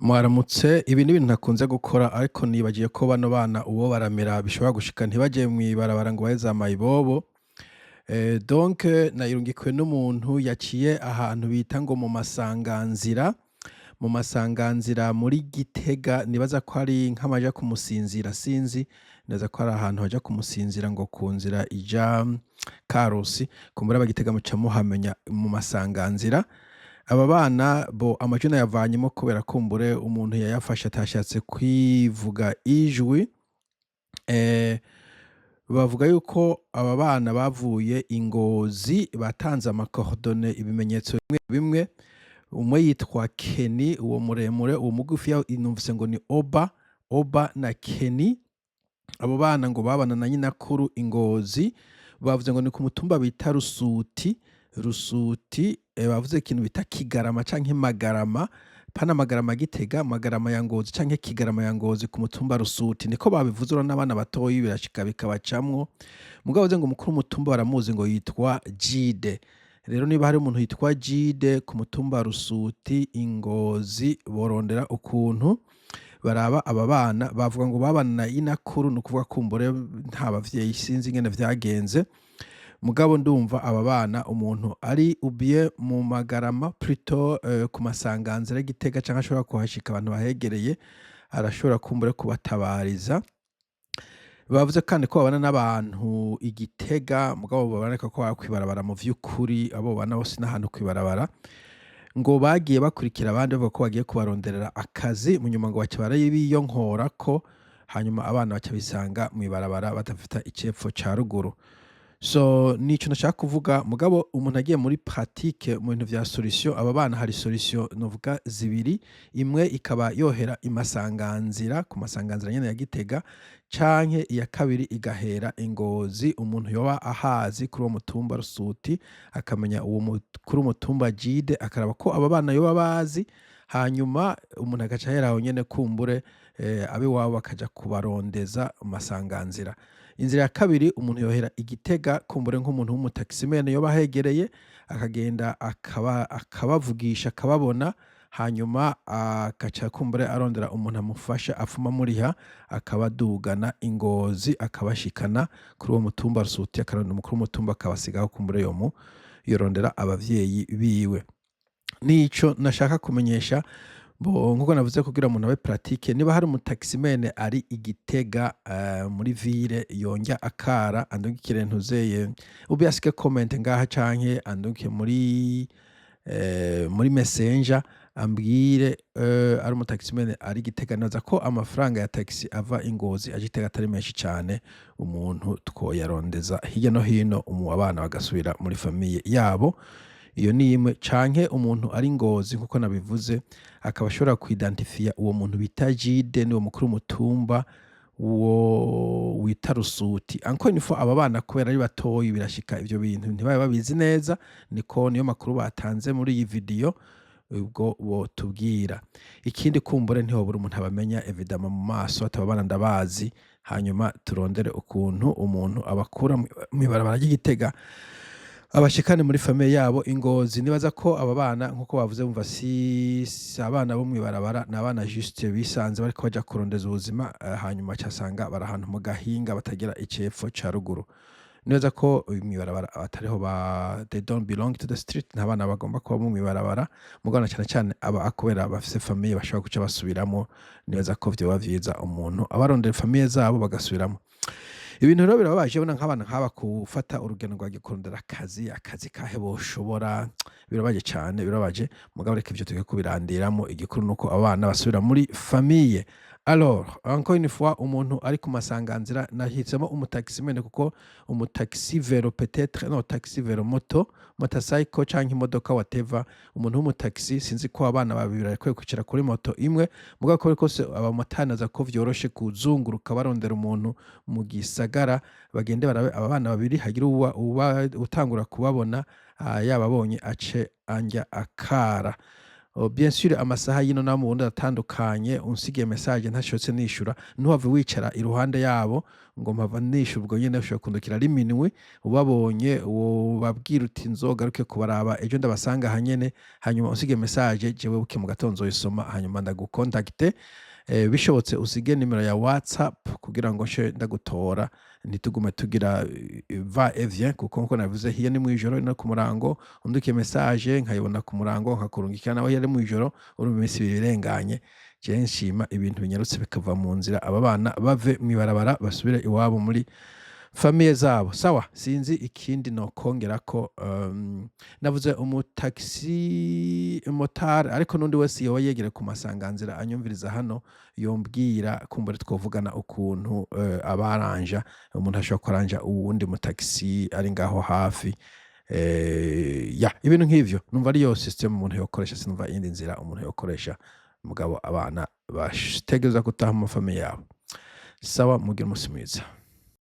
Mwaramutse, ibi ni ibintu ntakunze gukora ariko nibagiye ko bano bana uwo baramera bishobora gushika ntibaje mw'ibarabara ngo bahe za mayibobo. Donc nayirungikiwe n'umuntu yaciye ahantu bita ngo mu masanganzira, mu masanganzira muri Gitega, nibaza ko ari nk'amaja kumusinzira sinzi, nibaza ko ari ahantu haja kumusinzira ngo ku nzira ija Karusi, kumbura abagitega muca muhamenya mu masanganzira. Aba bana bo amajwi nayavanyemo kubera kumbure umuntu yayafashe atashatse kwivuga ijwi. Bavuga yuko aba bana bavuye i Ngozi, batanze amakorodone, ibimenyetso bimwe bimwe. Umwe yitwa Kenny, uwo muremure, uwo mugufiya numvise ngo ni Oba na Kenny. Abo bana ngo babana na nyinakuru i Ngozi, bavuze ngo ni ku mutumba bita Rusuti, bavuze ikintu bita Kigarama canke Magarama, pana Magarama Gitega, Magarama ya Ngozi canke Kigarama ya Ngozi ku mutumba Rusuti, niko babivuze. Urabona n'abana batoyi birashika bikabacamwo, mugabo bavuze ngo umukuru w'umutumba baramuzi ngo yitwa Jide. Rero niba hari umuntu yitwa Jide ku mutumba Rusuti i Ngozi, borondera ukuntu baraba aba bana. Bavuga ngo babana na inakuru, ni ukuvuga kumbure nta bavyeyi, sinzi ingene vyagenze, mugabo ndumva aba bana umuntu ari ubiye mu Magarama plutôt ku masanganzira Gitega canke ashobora kuhashika abantu bahegereye, arashobora kumbure kubatabariza. Bavuze kandi ko babana n'abantu i Gitega, mugabo baboneka ko baba kw'ibarabara mu vy'ukuri. Abo bana bose n'ahantu kw'ibarabara, ngo bagiye bakurikira abandi bavuga ko bagiye kubaronderera akazi, mu nyuma ngo baca barabiyonkorako, hanyuma abana baca bisanga mw'ibarabara badafita icepfo ca ruguru. So nico nashaka kuvuga, mugabo umuntu agiye muri pratique mu bintu vya solution, aba bana hari solution novuga zibiri. Imwe ikaba yohera i Masanganzira, ku masanganzira nyene ya Gitega, canke iya kabiri igahera i Ngozi. Umuntu yoba ahazi kuri uwo mutumba Rusuti akamenya uwo mukuru w'umutumba Jide, akaraba ko aba bana yoba bazi, hanyuma umuntu agaca ahera aho nyene kumbure ab'iwabo bakaja kubarondeza mu masanganzira. Inzira ya kabiri, umuntu yohera i Gitega kumbure nk'umuntu w'umutaximene yoba ahegereye, akagenda akabavugisha akababona, hanyuma agaca kumbure arondera umuntu amufasha afuma muriha, akabadugana i Ngozi akabashikana kuri uwo mutumba Rusuti, akarondera umukuru w'umutumba akabasigaho kumbure yorondera abavyeyi biwe. Nico nashaka kumenyesha. Nkuko navuze kugira umuntu abe pratique, niba hari umutaximene ari i Gitega muri ville yonja akara, andungikire ntuzeye ubi asike comment ngaha canke andungike muri messenger ambwire ari umutaximene ari Gitega. Naza ko amafaranga ya taxi ava i Ngozi aje Gitega atari menshi cane, umuntu twoyarondeza hirya no hino, abana bagasubira muri famille yabo. Iyo ni imwe. Canke umuntu ari Ngozi nkuko nabivuze, akaba ashobora kuidentifia uwo muntu bita Jide, ni uwo mukuru w'umutumba uwo wita Rusuti. Encore une fois, aba bana kubera ari batoyi birashika ivyo bintu ntibabe babizi neza, niyo makuru batanze muri iyi video, ubwo botubwira. Ikindi kumbure ntihobura umuntu abamenya evidama mu maso, ati aba bana ndabazi, hanyuma turondere ukuntu umuntu abakura mw'ibarabara ry'Igitega abashikane muri famille yabo i Ngozi. Nibaza ko aba bana nkuko bavuze bumva si abana bo mw'ibarabara, ni abana juste bisanze bariko baja kurondeza ubuzima, hanyuma casanga bari ahantu mu gahinga batagira icepfo ca ruguru. Nibaza ko mw'ibarabara atariho they don't belong to the street, nta bana bagomba kuba mu mw'ibarabara, mugabo na cane cane aba kubera bafise famille bashobora guca basubiramo. Nibaza ko vyoba vyiza umuntu abarondera famille zabo bagasubiramo. Ibintu rero birababaje bona nk'abana nk'aba gufata urugendo rwa kurondera akazi kahe boshobora, birabaje cane, birabaje, mugabo reka ivyo tuge kubirandiramo. Igikuru nuko abana basubira muri famille. Alors encore une fois, umuntu ari ku masanganzira nahitsemo umutaximene, kuko umutaxi vero peut-être no taxi vero motorcycle canke imodoka whatever, umuntu w'umutaxi sinzi ko abana babiri bariko kwicara kuri moto imwe, mugabo ko kose abamotari naza ko vyoroshe kuzunguruka barondera umuntu mu gisagara, bagende barabe aba bana babiri hagira uba utangura kubabona, yababonye ace anja akara. bien sûr amasaha y'ino naho mu burundi aratandukanye, unsigiye message ntashotse nishura, ntuhave wicara iruhande yabo ngo mpava nishura ubwo nyene ushobora kundukira ari minuit, ubabonye wobabwira uti nzogaruke kubaraba ejo ndabasanga aha nyene, hanyuma unsige message jewe buke mu gatondo nzoyisoma hanyuma ndagukontakite, bishobotse usige nimero ya WhatsApp kugira ngo nce ndagutora, ntitugume tugira va et vient kuko nkuko nabivuze hiyo ni mwijoro no ku murango, undukiye message nkayibona ku murango nkakurungikira nawe yari mwijoro, urumva iminsi ibiri irenganye, jewe nshima ibintu binyarutse bikava mu nzira, aba bana bave mw'ibarabara basubire iwabo muri famiye zabo. Sawa, sinzi ikindi nokongerako, navuze umumotari ariko n'undi wese yoba yegereye ku masanganzira anyumviriza hano yombwira kumbure twovugana ukuntu abaranja umuntu ashobora kuranja uwundi mutaxi ari ngaho hafi, ibintu nk'ivyo numva ariyo system umuntu yokoresha, sinumva iyindi nzira umuntu yokoresha, mugabo abana bategerezwa gutaha mu mafamiye yabo. Sawa, mugire umunsi mwiza.